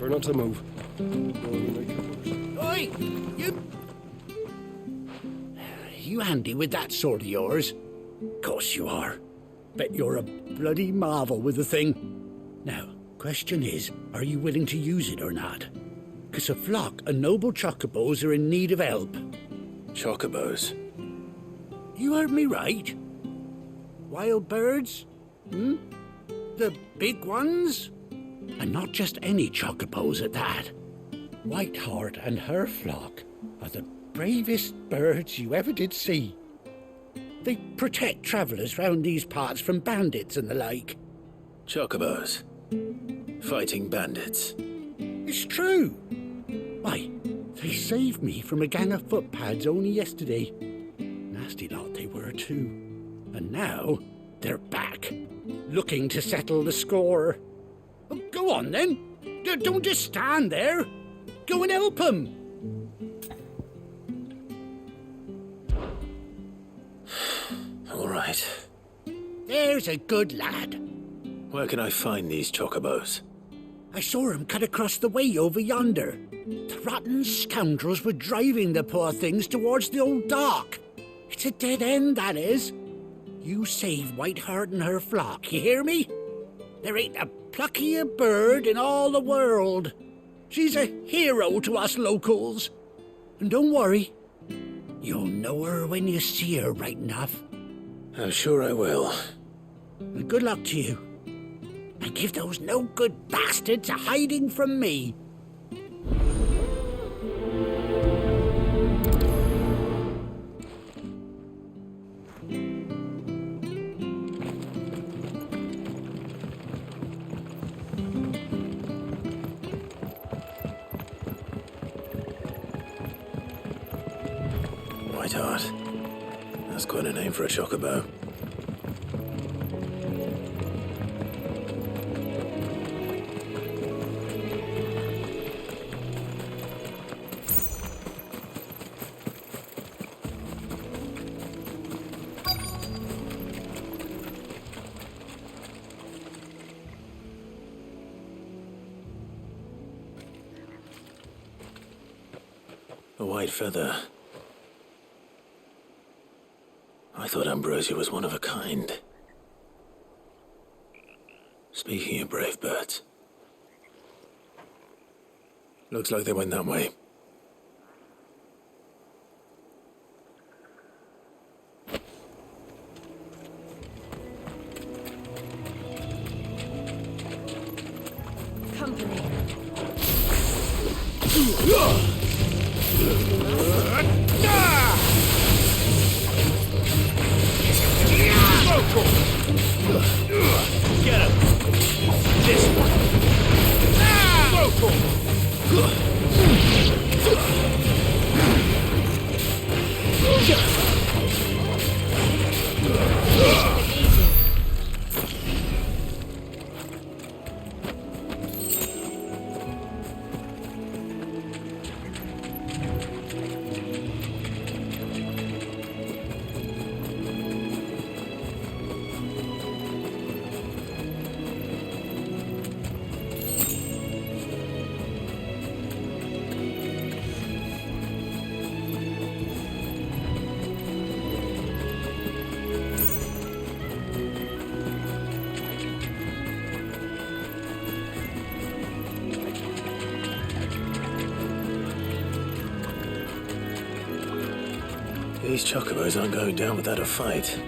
Try not to move. Oi! You handy with that sword of yours? Course you are. Bet you're a bloody marvel with the thing. Now, question is, are you willing to use it or not? 'Cause a flock of noble chocobos are in need of help. Chocobos? You heard me right. Wild birds? The big ones? And not just any chocobos at that. Whiteheart and her flock are the bravest birds you ever did see. They protect travellers round these parts from bandits and the like. Chocobos? Fighting bandits? It's true. Why, they saved me from a gang of footpads only yesterday. Nasty lot they were too. And now they're back, looking to settle the score. Oh, go on then. Don't just stand there. Go and help them. All right. There's a good lad. Where can I find these chocobos? I saw him cut across the way over yonder. The rotten scoundrels were driving the poor things towards the old dock. It's a dead end, that is. You save Whiteheart and her flock, you hear me? There ain't a pluckier bird in all the world. She's a hero to us locals. And don't worry, you'll know her when you see her right enough. I'm sure I will. And good luck to you. And give those no-good bastards a hiding from me. Whiteheart. That's quite a name for a chocobo. A white feather. I thought Ambrosia was one of a kind. Speaking of brave birds. Looks like they went that way. Company. Get him! This one! These chocobos aren't going down without a fight.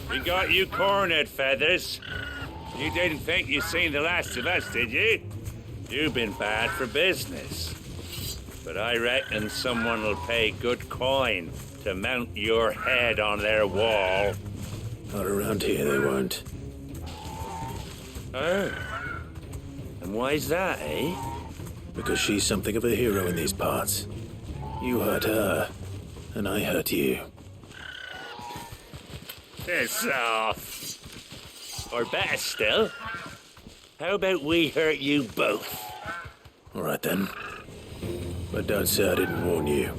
We got you cornered, Feathers. You didn't think you'd seen the last of us, did you? You've been bad for business. But I reckon someone will pay good coin to mount your head on their wall. Not around here, they won't. Oh. And why's that, eh? Because she's something of a hero in these parts. You hurt her, and I hurt you. Piss off. Or better still, How about we hurt you both? All right then. But don't say I didn't warn you.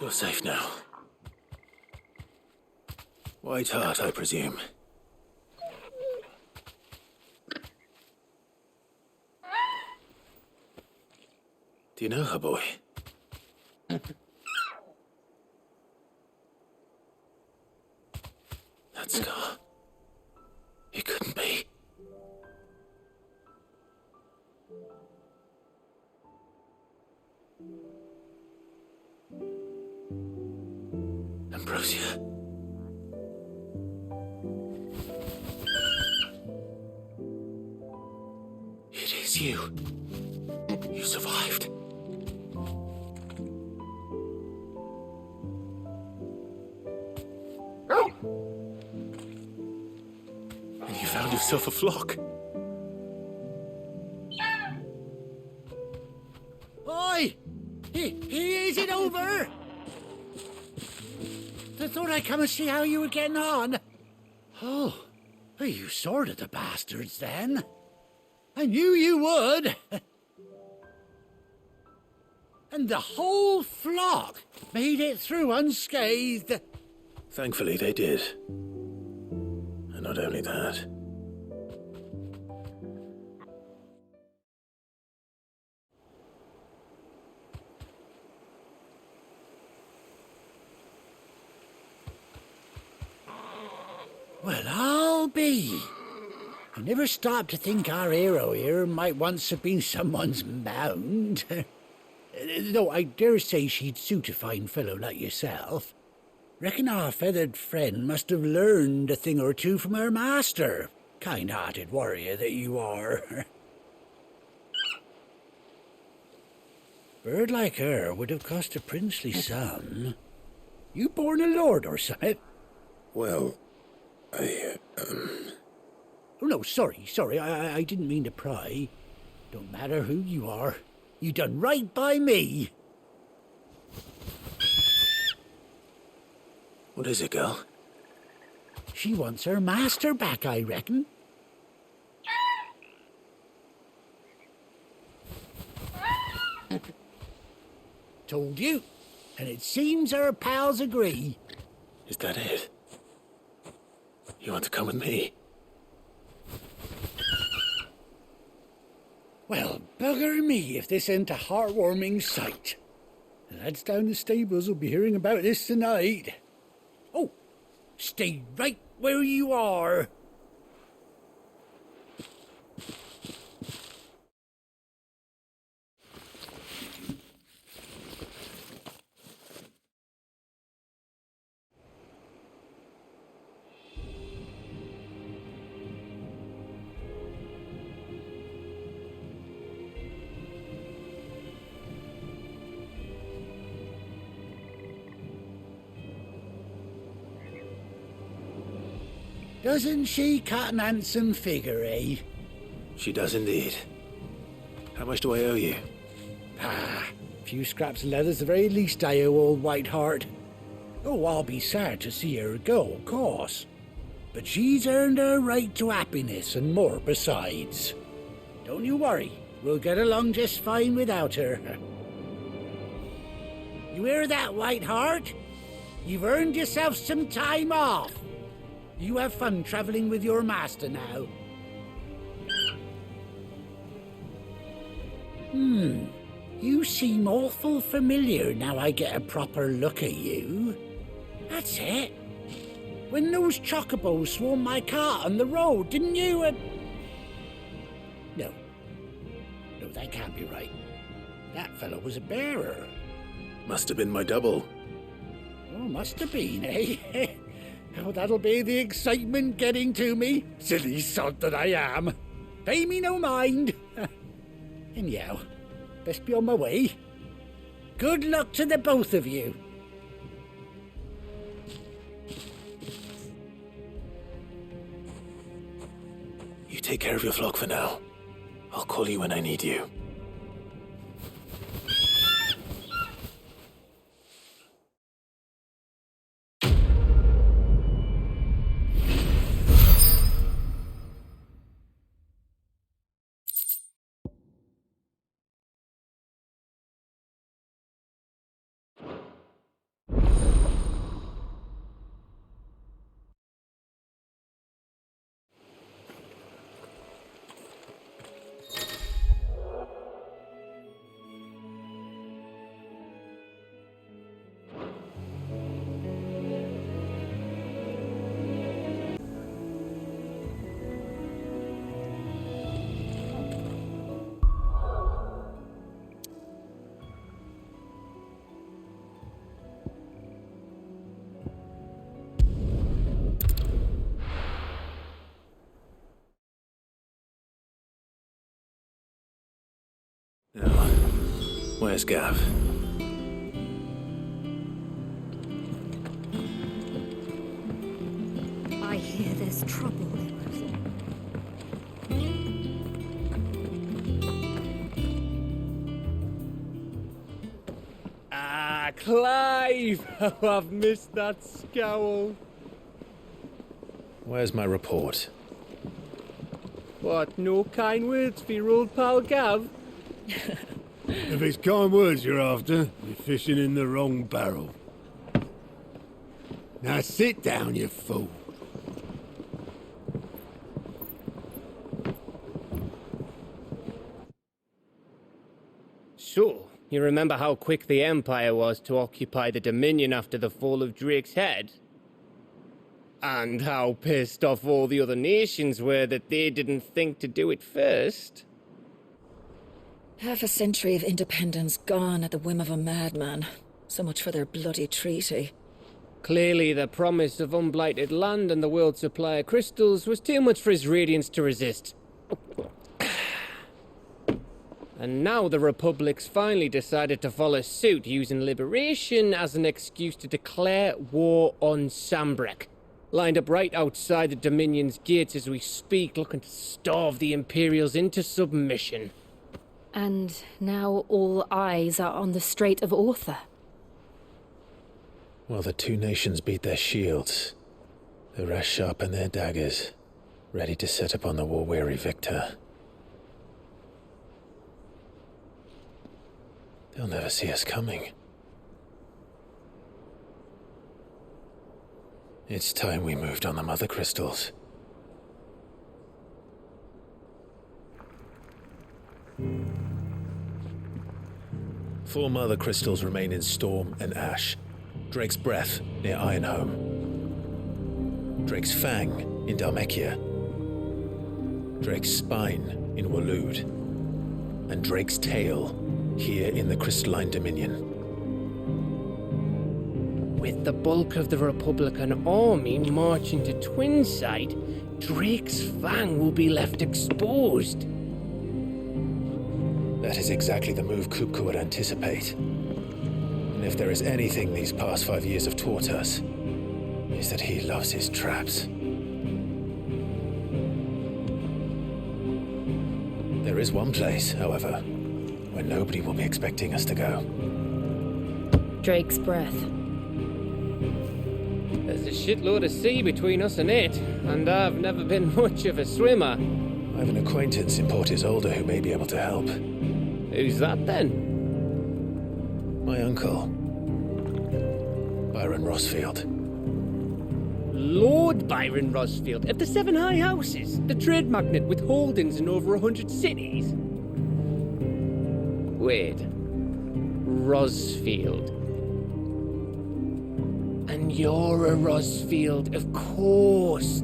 You're safe now. White Heart, I presume. Do you know her, boy? That scar. It couldn't be. Ambrosia. It is you. You survived. And you found yourself a flock. Oi! Is it over? I thought I'd come and see how you were getting on. Oh, you sorted the bastards then. I knew you would. And the whole flock made it through unscathed. Thankfully, they did. And not only that. Well, I'll be. I never stopped to think our hero here might once have been someone's mount. Though I dare say she'd suit a fine fellow like yourself. Reckon our feathered friend must have learned a thing or two from her master. Kind-hearted warrior that you are. Bird like her would have cost a princely sum. You born a lord or something? Well, Oh, no, sorry. I didn't mean to pry. Don't matter who you are, you done right by me. What is it, girl? She wants her master back, I reckon. Told you. And it seems her pals agree. Is that it? You want to come with me? Well, bugger me if this ain't a heartwarming sight. The lads down the stables will be hearing about this tonight. Oh, stay right where you are. Doesn't she cut an handsome figure, eh? She does indeed. How much do I owe you? Ah, a few scraps of leather's the very least I owe old Whiteheart. Oh, I'll be sad to see her go, of course. But she's earned her right to happiness and more besides. Don't you worry, we'll get along just fine without her. You hear that, Whiteheart? You've earned yourself some time off. You have fun traveling with your master now. You seem awful familiar now I get a proper look at you. That's it. When those chocobos swarmed my cart on the road, didn't you? No, that can't be right. That fellow was a bearer. Must have been my double. Oh, must have been, eh? Oh, that'll be the excitement getting to me. Silly sod that I am. Pay me no mind. Anyhow, best be on my way. Good luck to the both of you. You take care of your flock for now. I'll call you when I need you. Now, where's Gav? I hear there's trouble. Ah, Clive! Oh, I've missed that scowl. Where's my report? What, no kind words for your old pal Gav? If it's kind words you're after, you're fishing in the wrong barrel. Now sit down, you fool. So, you remember how quick the Empire was to occupy the Dominion after the fall of Drake's head? And how pissed off all the other nations were that they didn't think to do it first? Half a century of independence gone at the whim of a madman. So much for their bloody treaty. Clearly, the promise of unblighted land and the world's supply of crystals was too much for his radiance to resist. And now the Republic's finally decided to follow suit, using liberation as an excuse to declare war on Sambrek. Lined up right outside the Dominion's gates as we speak, looking to starve the Imperials into submission. And now all eyes are on the Strait of Audhyl. While the two nations beat their shields, the rest sharpen their daggers, ready to set upon the war-weary victor. They'll never see us coming. It's time we moved on the Mother Crystals. Four Mother Crystals remain in Storm and Ash. Drake's Breath near Ironhome. Drake's Fang in Dhalmekia. Drake's Spine in Waloed. And Drake's Tail here in the Crystalline Dominion. With the bulk of the Republican army marching to Twinside, Drake's Fang will be left exposed. That is exactly the move Kupka would anticipate. And if there is anything these past 5 years have taught us, is that he loves his traps. There is one place, however, where nobody will be expecting us to go. Drake's Breath. There's a shitload of sea between us and it, and I've never been much of a swimmer. I have an acquaintance in Port Isolde who may be able to help. Who's that then? My uncle, Byron Rosfield. Lord Byron Rosfield of the Seven High Houses, the trade magnate with holdings in over 100 cities. Wait, Rosfield. And you're a Rosfield, of course.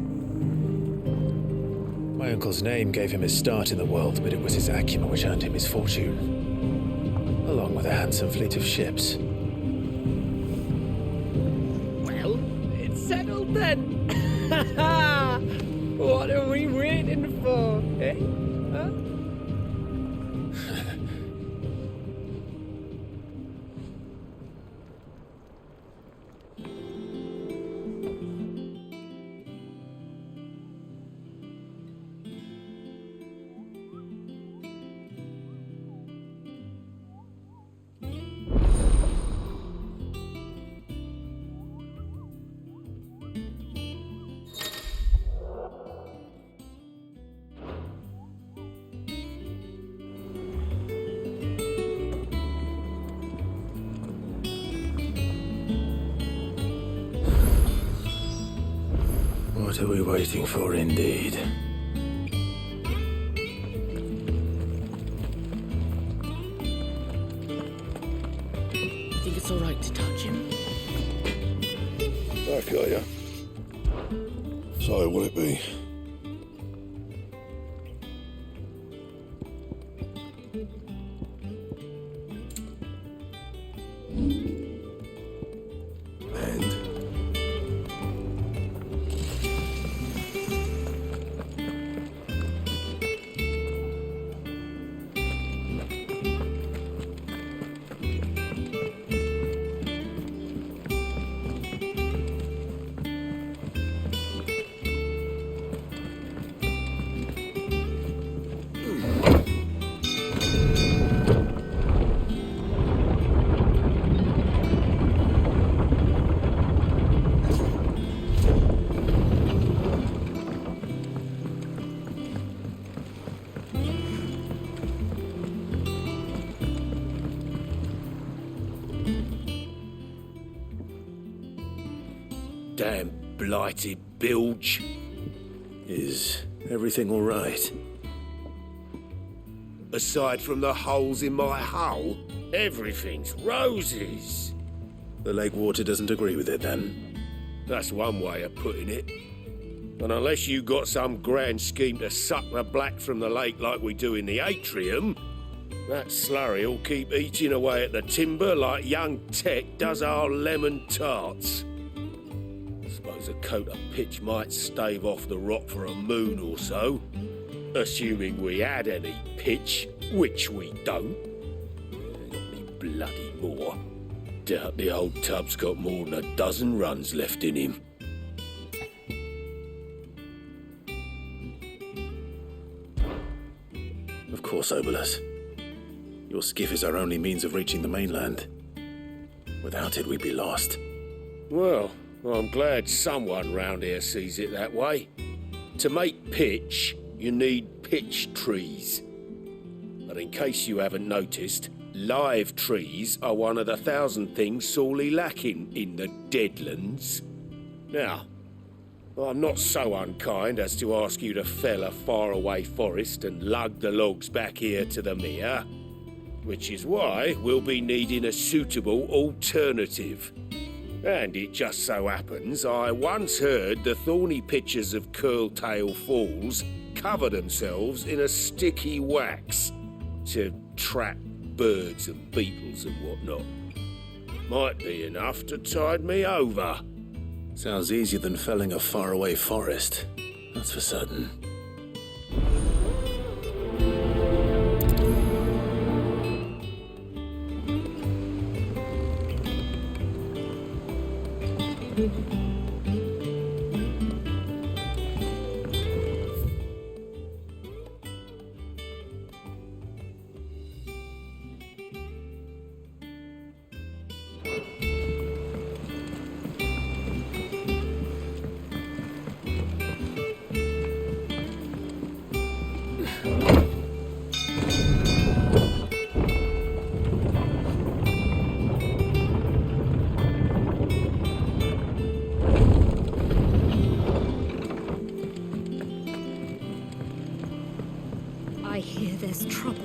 My uncle's name gave him his start in the world, but it was his acumen which earned him his fortune, along with a handsome fleet of ships. Well, it's settled then. What are we waiting for, eh? Huh? What are we waiting for, indeed? You think it's all right to touch him? Back, are ya? So, will it be? Damn blighted bilge. Is everything all right? Aside from the holes in my hull, everything's roses. The lake water doesn't agree with it, then? That's one way of putting it. And unless you got some grand scheme to suck the black from the lake like we do in the atrium, that slurry'll keep eating away at the timber like young Tech does our lemon tarts. Suppose a coat of pitch might stave off the rot for a moon or so, assuming we had any pitch, which we don't. Ain't got any bloody more. Doubt the old tub's got more than a dozen runs left in him. Of course, Obolus. Your skiff is our only means of reaching the mainland. Without it, we'd be lost. Well, I'm glad someone round here sees it that way. To make pitch, you need pitch trees. But in case you haven't noticed, live trees are one of the 1,000 things sorely lacking in the Deadlands. Now, I'm not so unkind as to ask you to fell a faraway forest and lug the logs back here to the mere, which is why we'll be needing a suitable alternative. And it just so happens I once heard the thorny pitchers of Curltail Falls cover themselves in a sticky wax to trap birds and beetles and whatnot. Might be enough to tide me over. Sounds easier than felling a faraway forest. That's for certain. I hear there's trouble.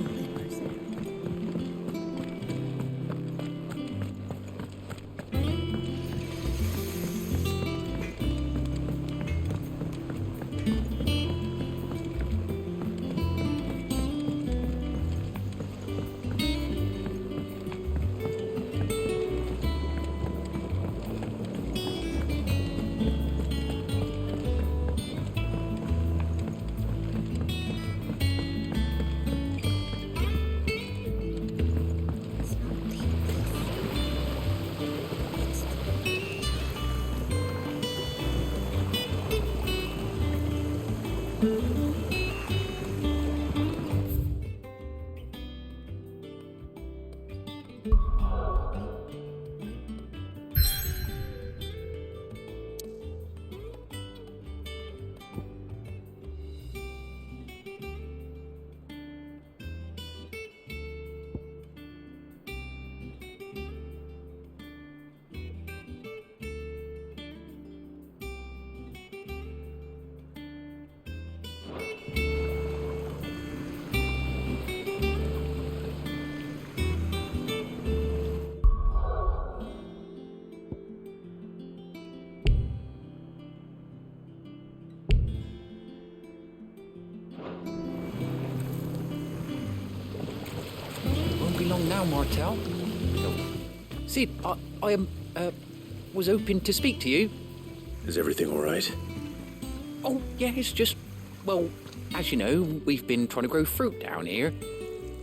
Long now, Martel. Sid, I was hoping to speak to you. Is everything all right? Oh, yeah, it's just, well, as you know, we've been trying to grow fruit down here.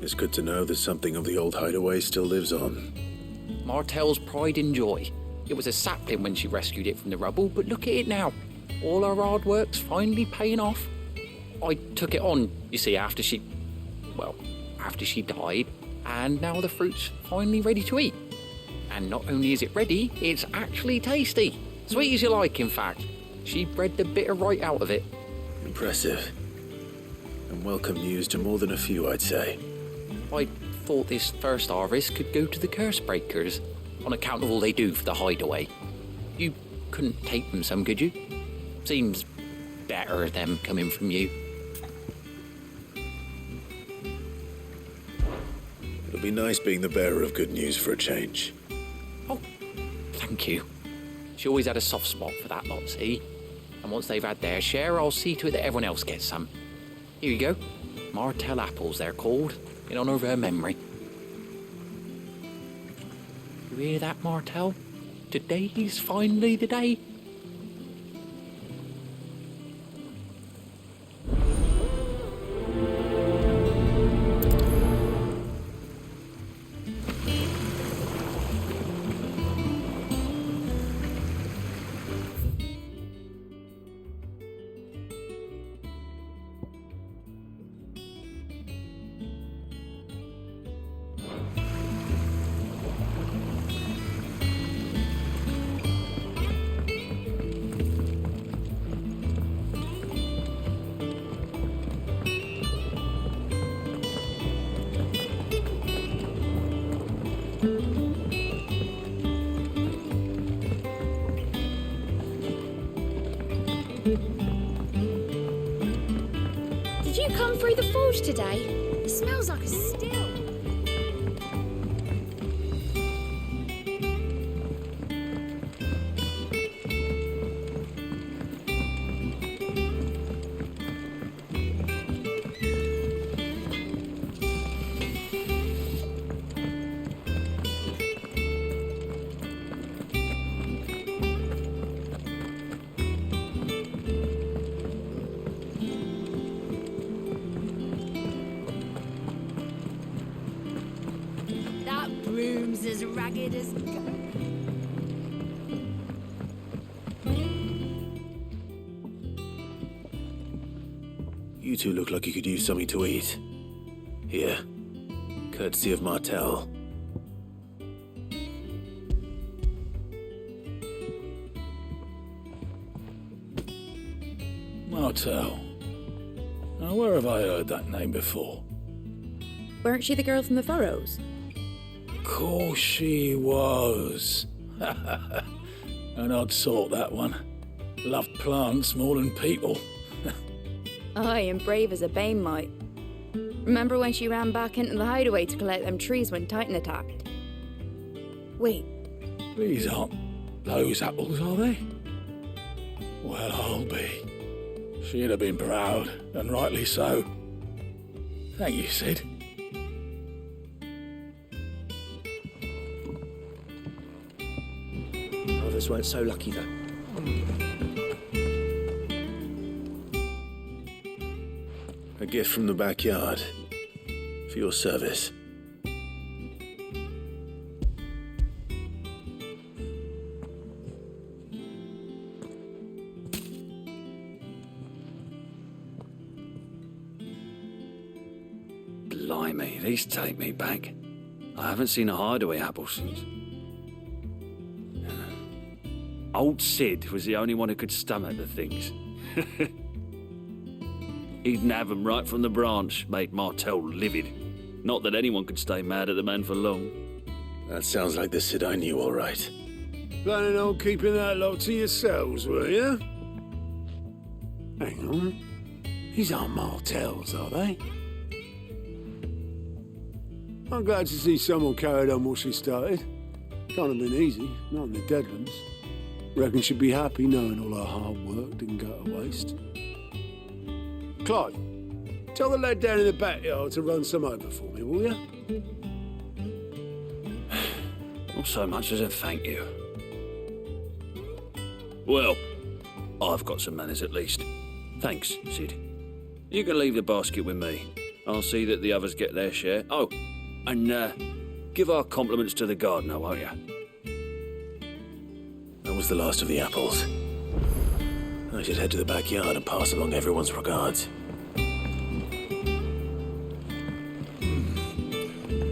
It's good to know that something of the old hideaway still lives on. Martel's pride and joy. It was a sapling when she rescued it from the rubble, but look at it now. All our hard work's finally paying off. I took it on, you see, after she died. And now the fruit's finally ready to eat. And not only is it ready, it's actually tasty. Sweet as you like, in fact. She bred the bitter right out of it. Impressive. And welcome news to more than a few, I'd say. I thought this first harvest could go to the curse breakers, on account of all they do for the hideaway. You couldn't take them some, could you? Seems better them coming from you. It'll be nice being the bearer of good news for a change. Oh, thank you. She always had a soft spot for that lot, see? And once they've had their share, I'll see to it that everyone else gets some. Here you go. Martel apples, they're called, in honour of her memory. You hear that, Martel? Today's finally the day. Did you come through the forge today? It smells like a still. Broom's as ragged as... You two look like you could use something to eat. Here, courtesy of Martel. Martel. Now, where have I heard that name before? Weren't she the girl from the Furrows? Course she was. An odd sort, that one. Loved plants more than people. Aye, and brave as a bane might. Remember when she ran back into the hideaway to collect them trees when Titan attacked? Wait. These aren't those apples, are they? Well, I'll be. She'd have been proud, and rightly so. Thank you, Sid. Others weren't so lucky, though. A gift from the backyard. For your service. Blimey, these take me back. I haven't seen a hideaway apple since. Old Sid was the only one who could stomach the things. He'd have them right from the branch, made Martel livid. Not that anyone could stay mad at the man for long. That sounds like the Sid I knew, all right. Planning on keeping that lot to yourselves, were you? Hang on. These aren't Martels, are they? I'm glad to see someone carried on what she started. Can't have been easy, not in the Deadlands. Reckon she'd be happy knowing all her hard work didn't go to waste. Clive, tell the lad down in the backyard to run some over for me, will you? Not so much as a thank you. Well, I've got some manners at least. Thanks, Sid. You can leave the basket with me. I'll see that the others get their share. Oh, and give our compliments to the gardener, won't you? That was the last of the apples. I should head to the backyard and pass along everyone's regards.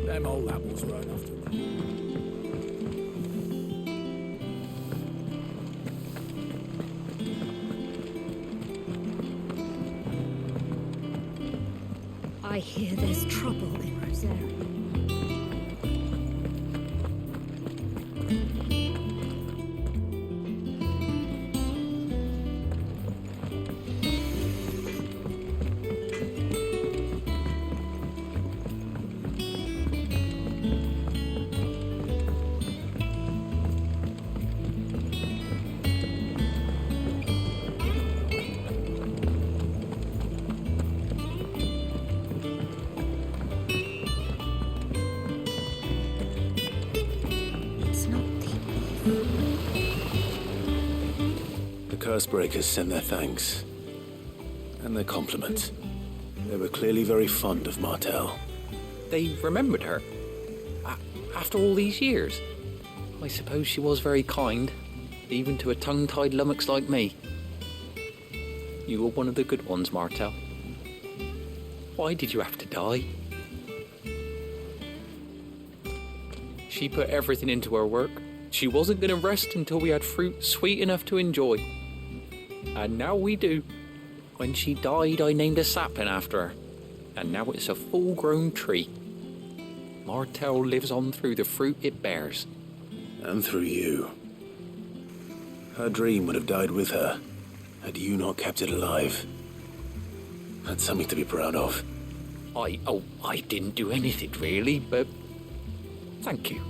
Them old apples were enough to... I hear there's trouble in Rosaria. Cursebreakers send their thanks. And their compliments. They were clearly very fond of Martel. They remembered her? After all these years? I suppose she was very kind, even to a tongue-tied lummox like me. You were one of the good ones, Martel. Why did you have to die? She put everything into her work. She wasn't going to rest until we had fruit sweet enough to enjoy. And now we do. When she died, I named a sapling after her. And now it's a full-grown tree. Martel lives on through the fruit it bears. And through you. Her dream would have died with her, had you not kept it alive. That's something to be proud of. I didn't do anything really, but thank you.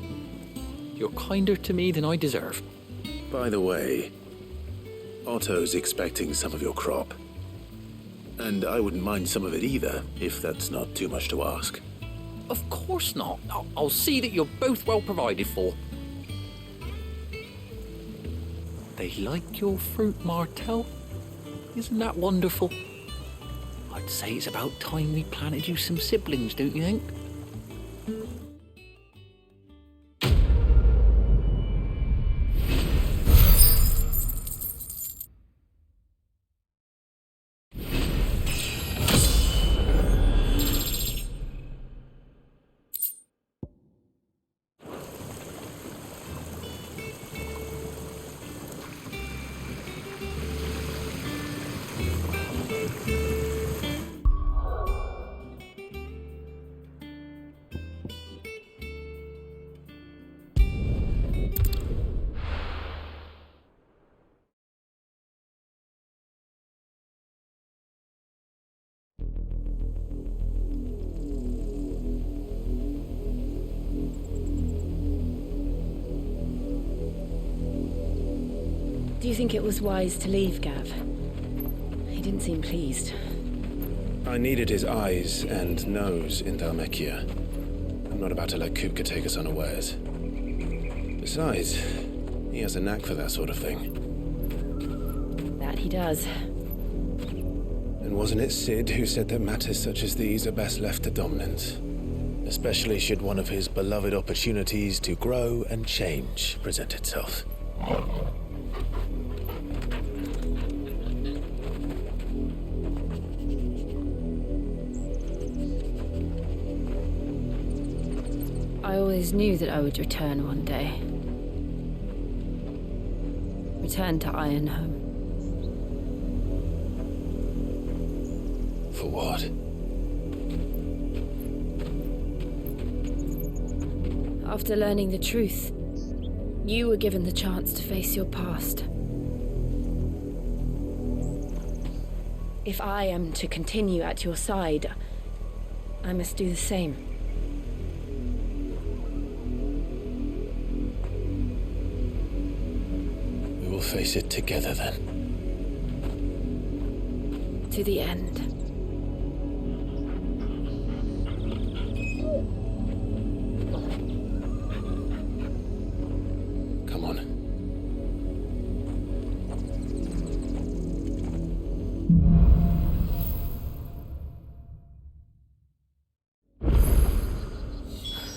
You're kinder to me than I deserve. By the way, Otto's expecting some of your crop. And I wouldn't mind some of it either, if that's not too much to ask. Of course not. I'll see that you're both well provided for. They like your fruit, Martel. Isn't that wonderful? I'd say it's about time we planted you some siblings, don't you think? Do you think it was wise to leave, Gav? He didn't seem pleased. I needed his eyes and nose in Dhalmekia. I'm not about to let Kupka take us unawares. Besides, he has a knack for that sort of thing. That he does. And wasn't it Sid who said that matters such as these are best left to dominance? Especially should one of his beloved opportunities to grow and change present itself. I always knew that I would return one day. Return to Ironhome. For what? After learning the truth, you were given the chance to face your past. If I am to continue at your side, I must do the same. We will face it together then. To the end. Come on.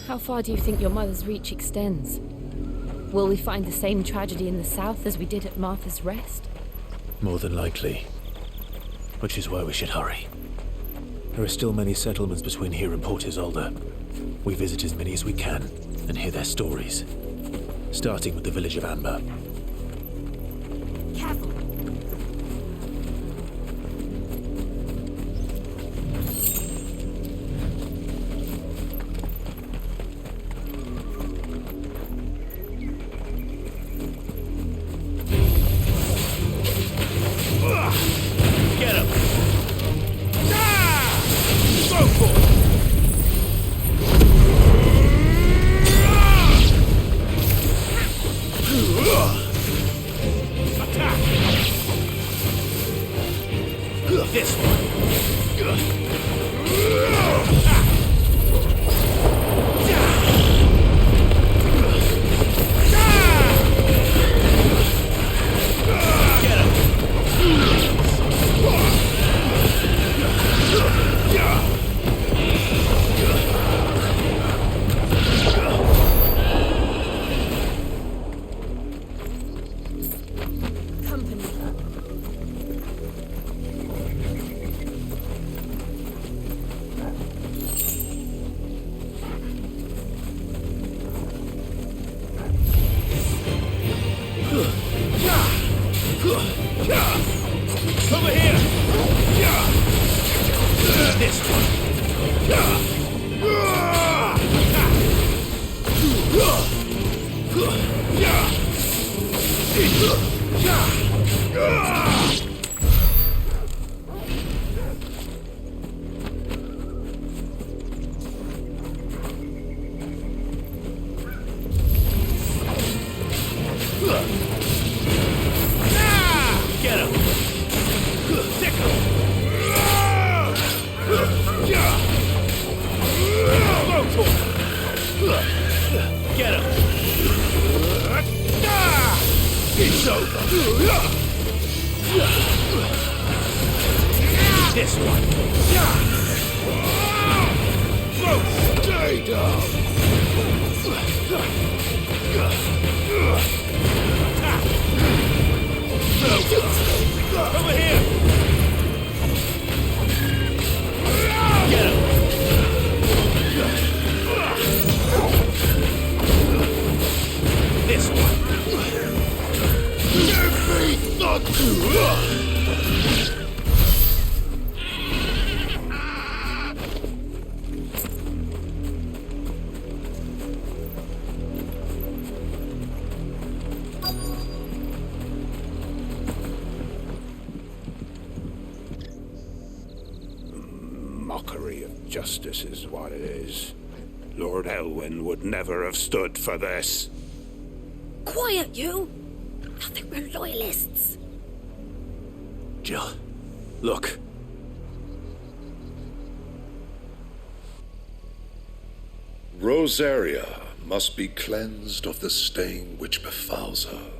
How far do you think your mother's reach extends? Will we find the same tragedy in the south as we did at Martha's Rest? More than likely. Which is why we should hurry. There are still many settlements between here and Port Isolde. We visit as many as we can and hear their stories. Starting with the village of Amber. Careful! Get him! Go for it! Attack! This one! Get him! Company. Over here! This one! over. This one. Stay down. Over here. Get him. This one. Give me the mockery of justice is what it is. Lord Elwyn would never have stood for this. Quiet, you! I think we're loyalists. Jill, look. Rosaria must be cleansed of the stain which befouls her,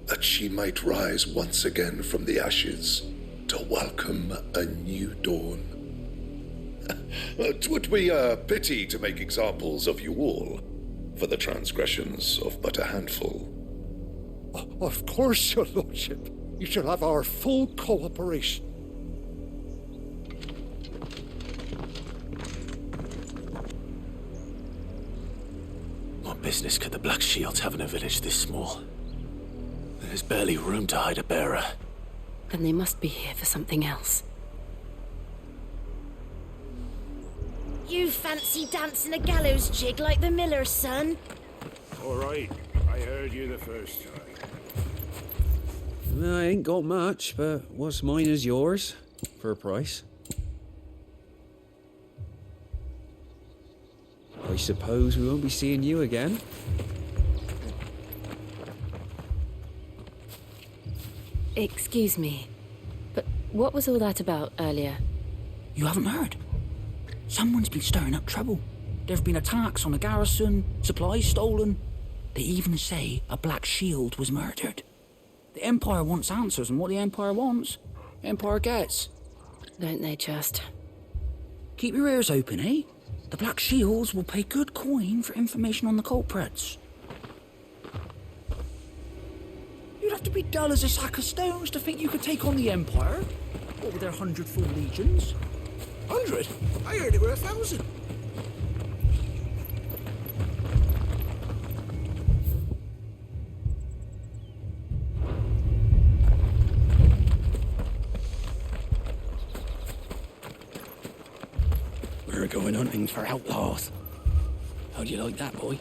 that she might rise once again from the ashes to welcome a new dawn. 'Twould be a pity to make examples of you all for the transgressions of but a handful. Of course, your lordship. You shall have our full cooperation. What business could the Black Shields have in a village this small? There's barely room to hide a bearer. Then they must be here for something else. You fancy dancing a gallows jig like the miller's son? All right, I heard you the first time. I ain't got much, but what's mine is yours, for a price. I suppose we won't be seeing you again. Excuse me, but what was all that about earlier? You haven't heard? Someone's been stirring up trouble. There've been attacks on the garrison, supplies stolen. They even say a Black Shield was murdered. The Empire wants answers, and what the Empire wants, Empire gets. Don't they just? Keep your ears open, eh? The Black Shields will pay good coin for information on the culprits. You'd have to be dull as a sack of stones to think you could take on the Empire. What with their 100-full legions? 100? I heard it were 1,000. We're going hunting for outlaws. How'd you like that, boy?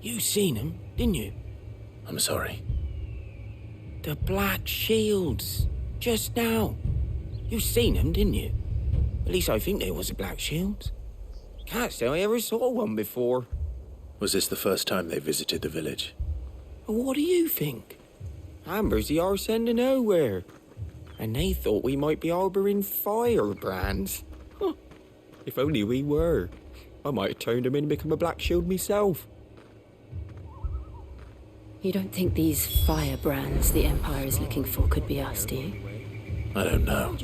You seen him, didn't you? I'm sorry. The Black Shields. Just now. You seen them, didn't you? At least I think there was a Black Shield. Can't say I ever saw one before. Was this the first time they visited the village? What do you think? Amber's the arse end of nowhere. And they thought we might be harbouring firebrands. Huh. If only we were. I might have turned them in and become a Black Shield myself. You don't think these firebrands the Empire is looking for could be us, do you? I don't know.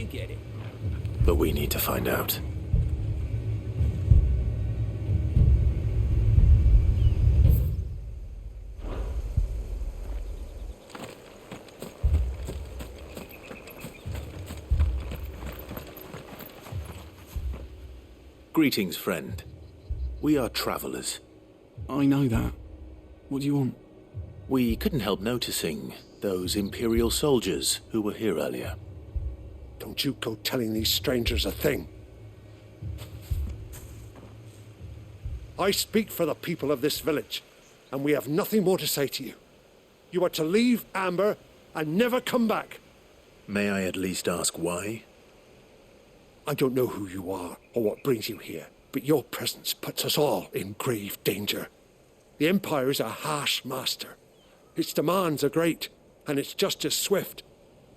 But we need to find out. Greetings, friend. We are travelers. I know that. What do you want? We couldn't help noticing those Imperial soldiers who were here earlier. Don't you go telling these strangers a thing. I speak for the people of this village, and we have nothing more to say to you. You are to leave Amber and never come back. May I at least ask why? I don't know who you are or what brings you here, but your presence puts us all in grave danger. The Empire is a harsh master. Its demands are great, and its justice swift.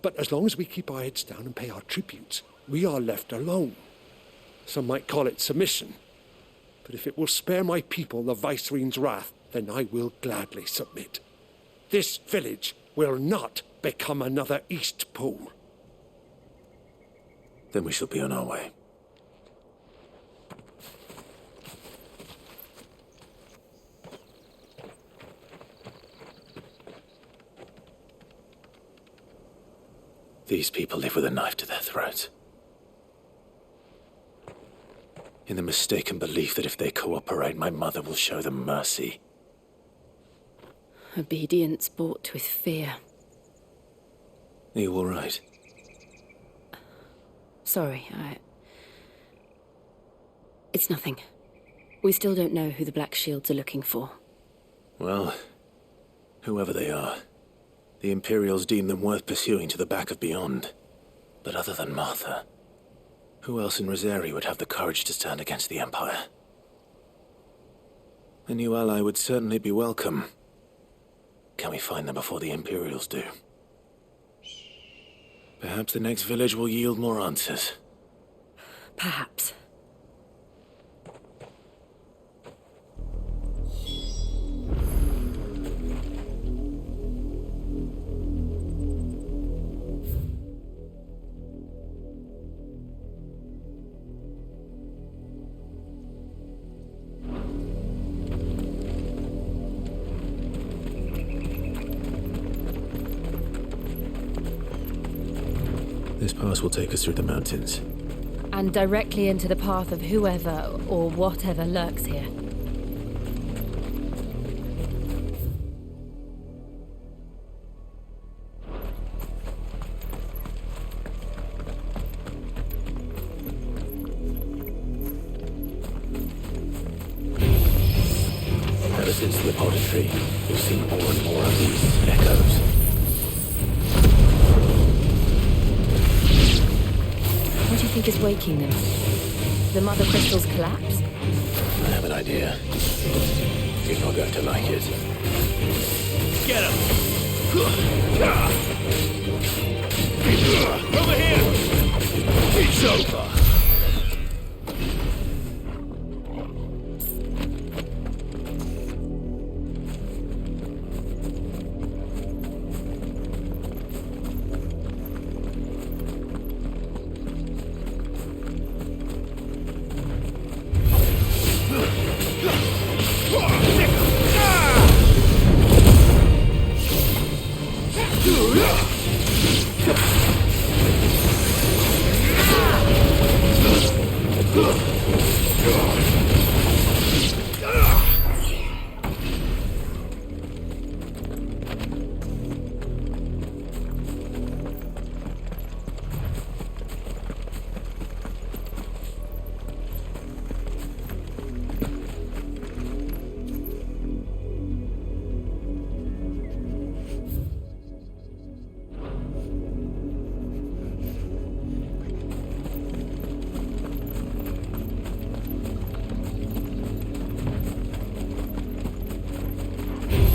But as long as we keep our heads down and pay our tributes, we are left alone. Some might call it submission. But if it will spare my people the Viceroy's wrath, then I will gladly submit. This village will not become another East Pole. Then we shall be on our way. These people live with a knife to their throats. In the mistaken belief that if they cooperate, my mother will show them mercy. Obedience bought with fear. Are you all right? Sorry, It's nothing. We still don't know who the Black Shields are looking for. Well, whoever they are, the Imperials deem them worth pursuing to the back of beyond. But other than Martha, who else in Rosari would have the courage to stand against the Empire? A new ally would certainly be welcome. Can we find them before the Imperials do? Perhaps the next village will yield more answers. Perhaps. This pass will take us through the mountains. And directly into the path of whoever or whatever lurks here. Ever since the auditory, we've seen more and more of these echoes. What do you think is waking them? The Mother Crystal's collapse? I have an idea. You're not going to like it. Get him! Over here! It's over!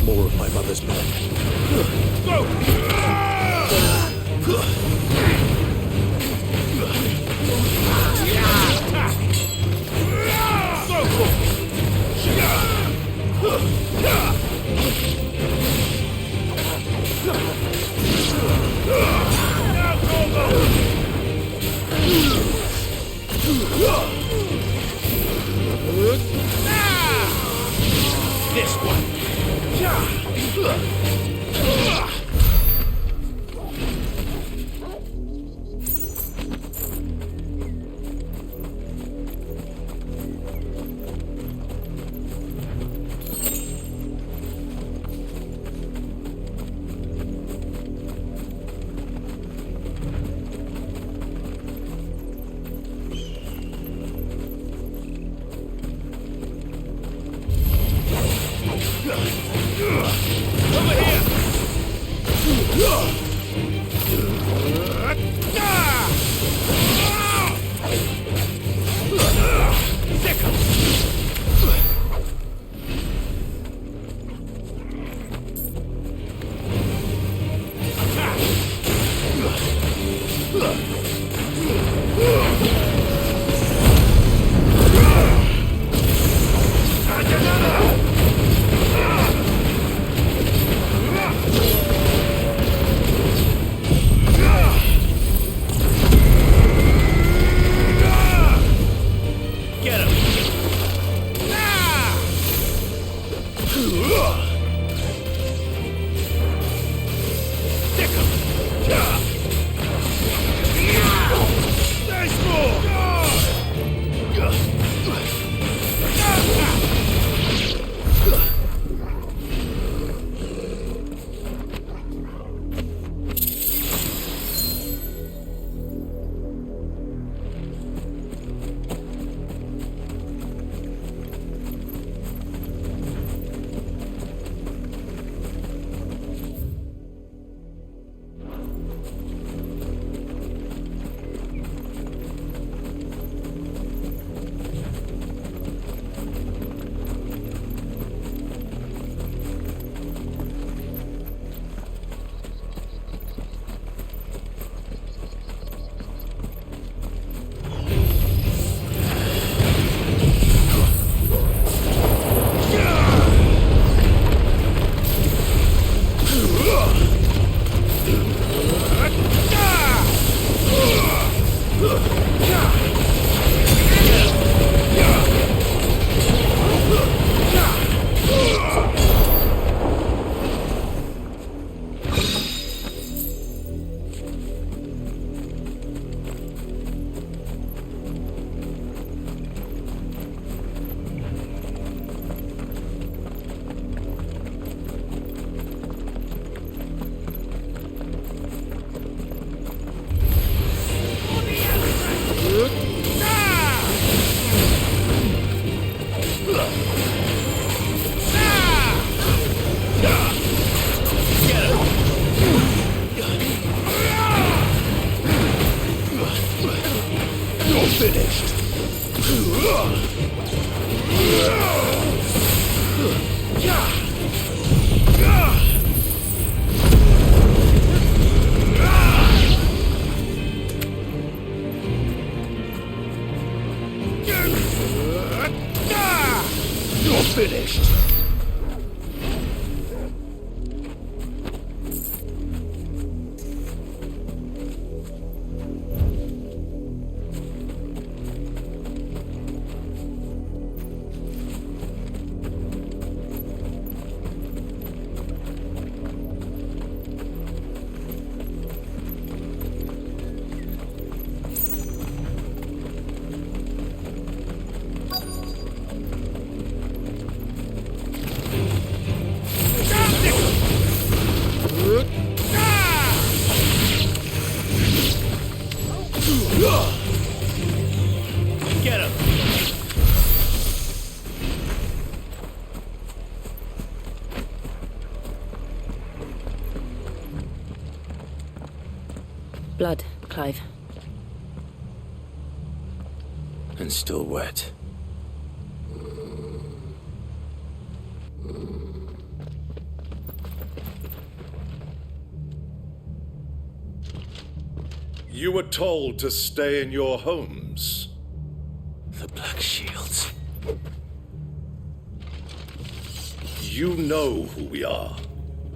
More of my mother's men. This one. Get him! Blood, Clive. And still wet. You were told to stay in your homes. The Black Shields. You know who we are.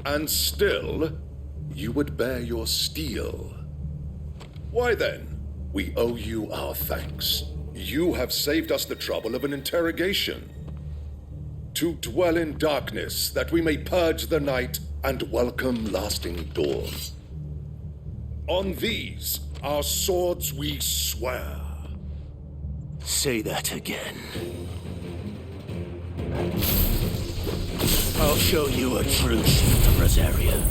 And still, you would bear your steel. Why then, we owe you our thanks. You have saved us the trouble of an interrogation. To dwell in darkness, that we may purge the night and welcome lasting dawn. On these, our swords we swear. Say that again. I'll show you a true shield of Rosaria.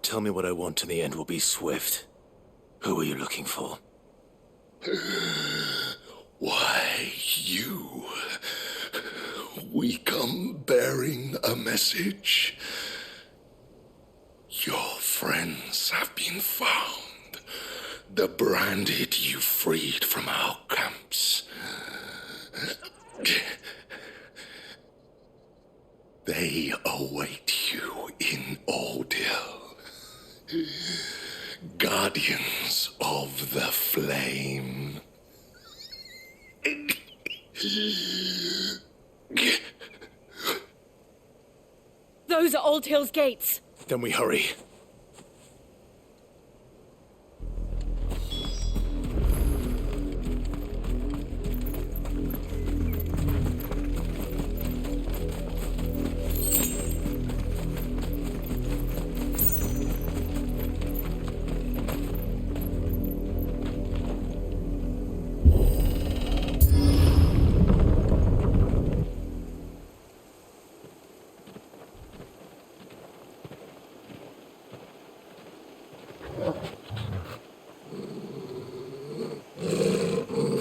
Tell me what I want and the end will be swift. Who are you looking for? Why, you. We come bearing a message. Your friends have been found. The branded you freed from our camps. They await you in Audhyl. Guardians of the Flame. Those are Audhyl's gates. Then we hurry.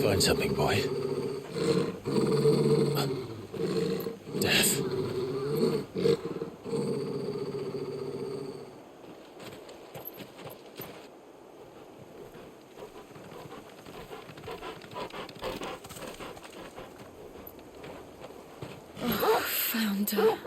Find something, boy. Death. Oh, found her.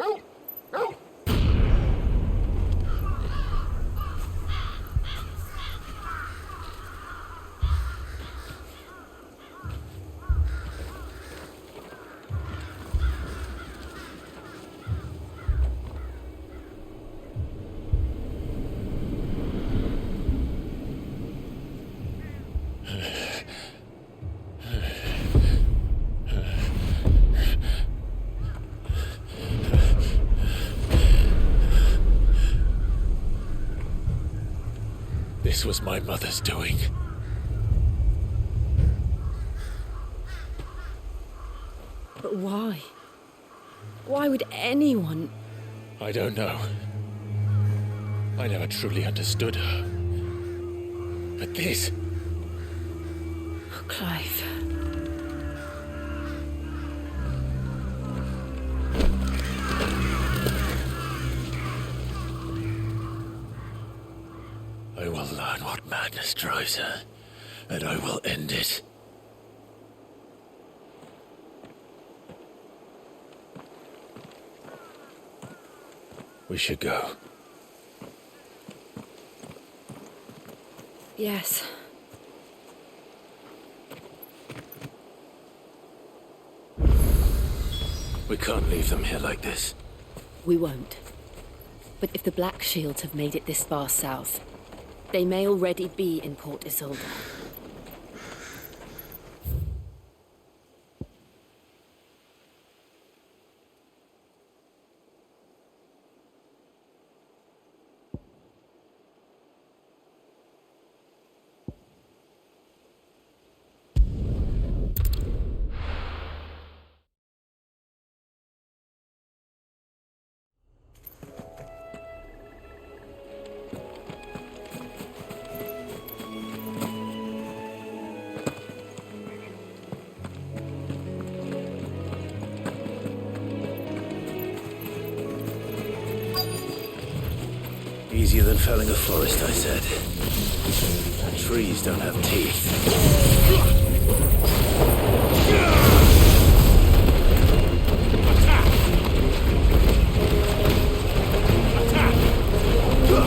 This was my mother's doing. But why? Why would anyone? I don't know. I never truly understood her. But this... Oh, Clive. I will learn what madness drives her, and I will end it. We should go. Yes. We can't leave them here like this. We won't. But if the Black Shields have made it this far south, they may already be in Port Isolde. Easier than felling a forest, I said. Trees don't have teeth.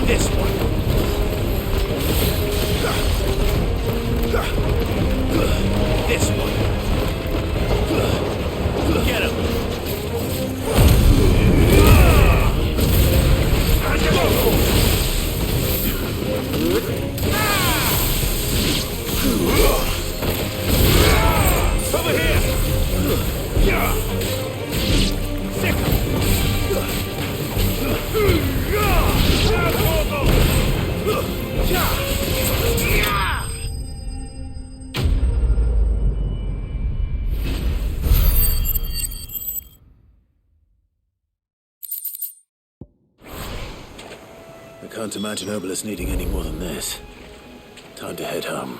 This one. This one. Get him. Over here. Sick. I can't imagine Obelisk needing any more than this. Time to head home.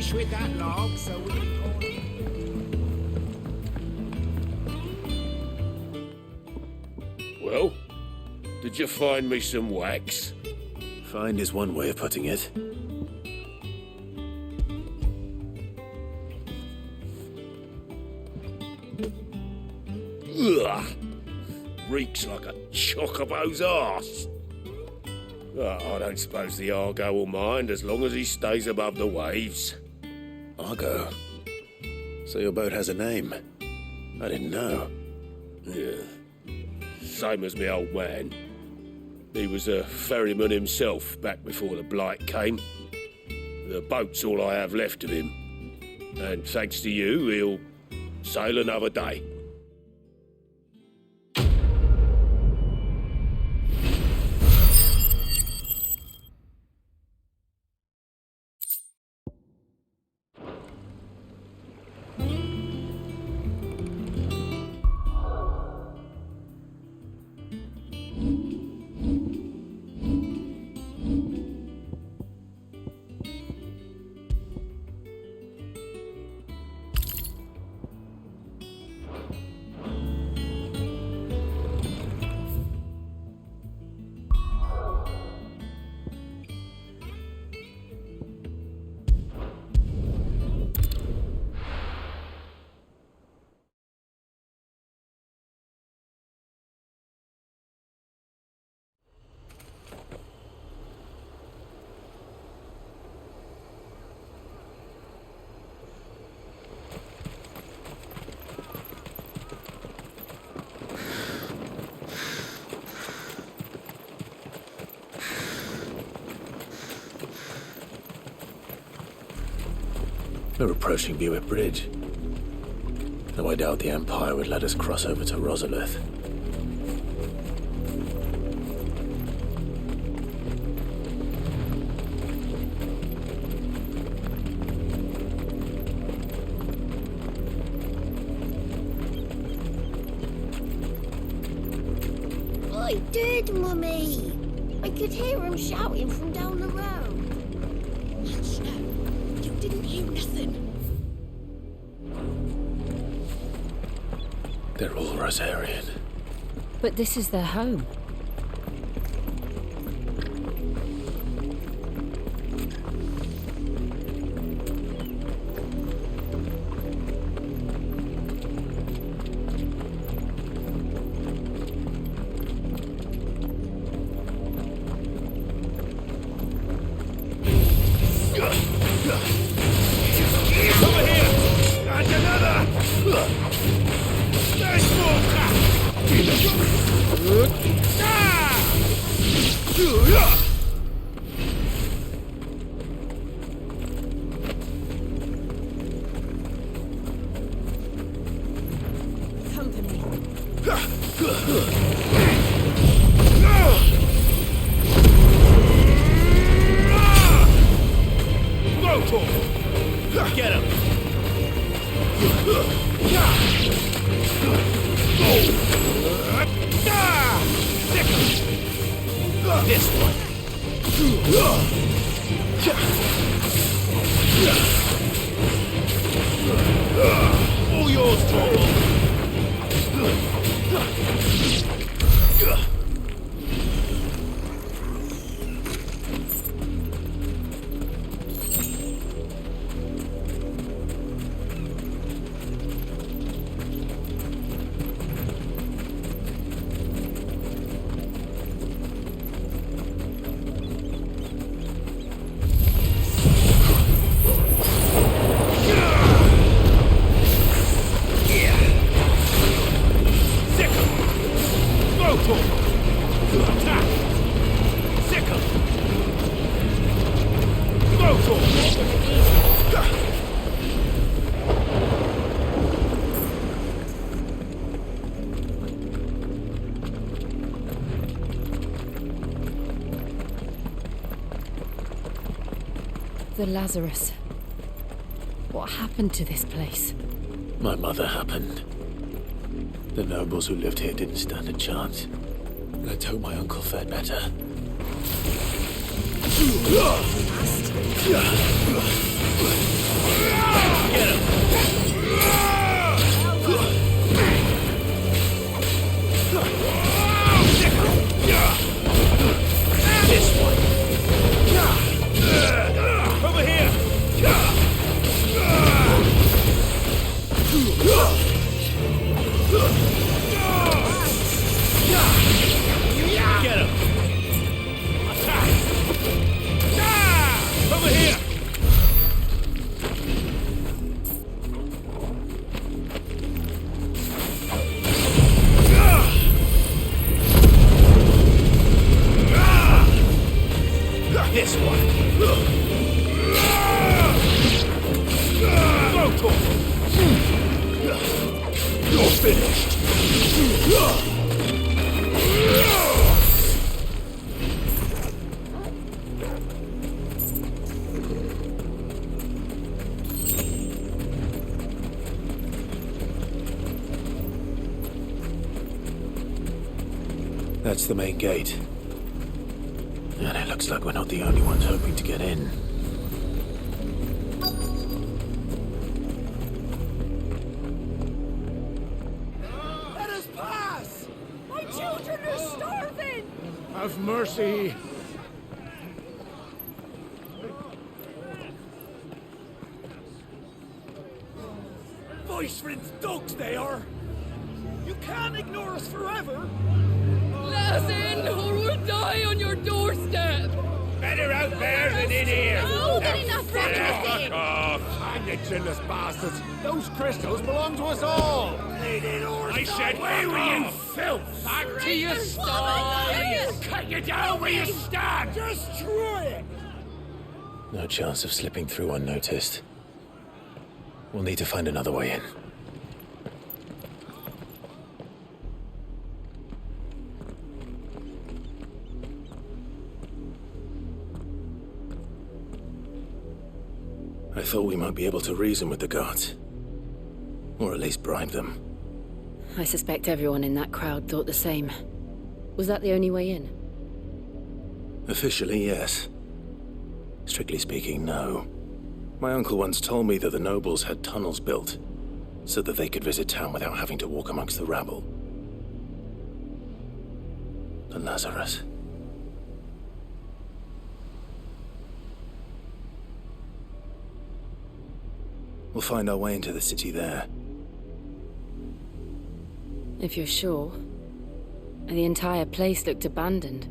finish with that log so we can call it? Well, did you find me some wax? Find is one way of putting it. Ugh! Reeks like a chocobo's arse. I don't suppose the Argo will mind as long as he stays above the waves. Argo? So your boat has a name? I didn't know. Yeah. Same as me old man. He was a ferryman himself back before the Blight came. The boat's all I have left of him. And thanks to you, he'll sail another day. We're approaching Buick Bridge. Though I doubt the Empire would let us cross over to Rosalith. I did, Mummy. I could hear him shouting from down the road. Hush now. You didn't hear nothing. They're all Rosarian. But this is their home. Get him! This one. All yours, Troll. The Lazarus. What happened to this place? My mother happened. The nobles who lived here didn't stand a chance. Let's hope my uncle fared better. That's the main gate. And it looks like we're not the only ones hoping to get in. Let us pass! My children are starving! Have mercy! Voice-rinsed dogs they are! You can't ignore us forever! Let us in, or we'll die on your doorstep! Better out there than in here! Oh, get enough Fuck off! Hang you chinless bastards! Those crystals belong to us all! I said, Away with you, filth! Back to your sties! Cut you down where you stand! Destroy it! No chance of slipping through unnoticed. We'll need to find another way in. I thought we might be able to reason with the guards. Or at least bribe them. I suspect everyone in that crowd thought the same. Was that the only way in? Officially, yes. Strictly speaking, no. My uncle once told me that the nobles had tunnels built, so that they could visit town without having to walk amongst the rabble. The Lazarus. We'll find our way into the city there. If you're sure. The entire place looked abandoned.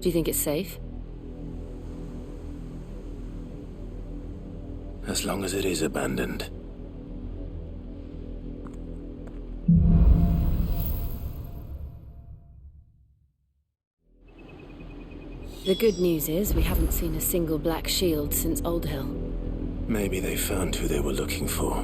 Do you think it's safe? As long as it is abandoned. The good news is we haven't seen a single black shield since Audhyl. Maybe they found who they were looking for.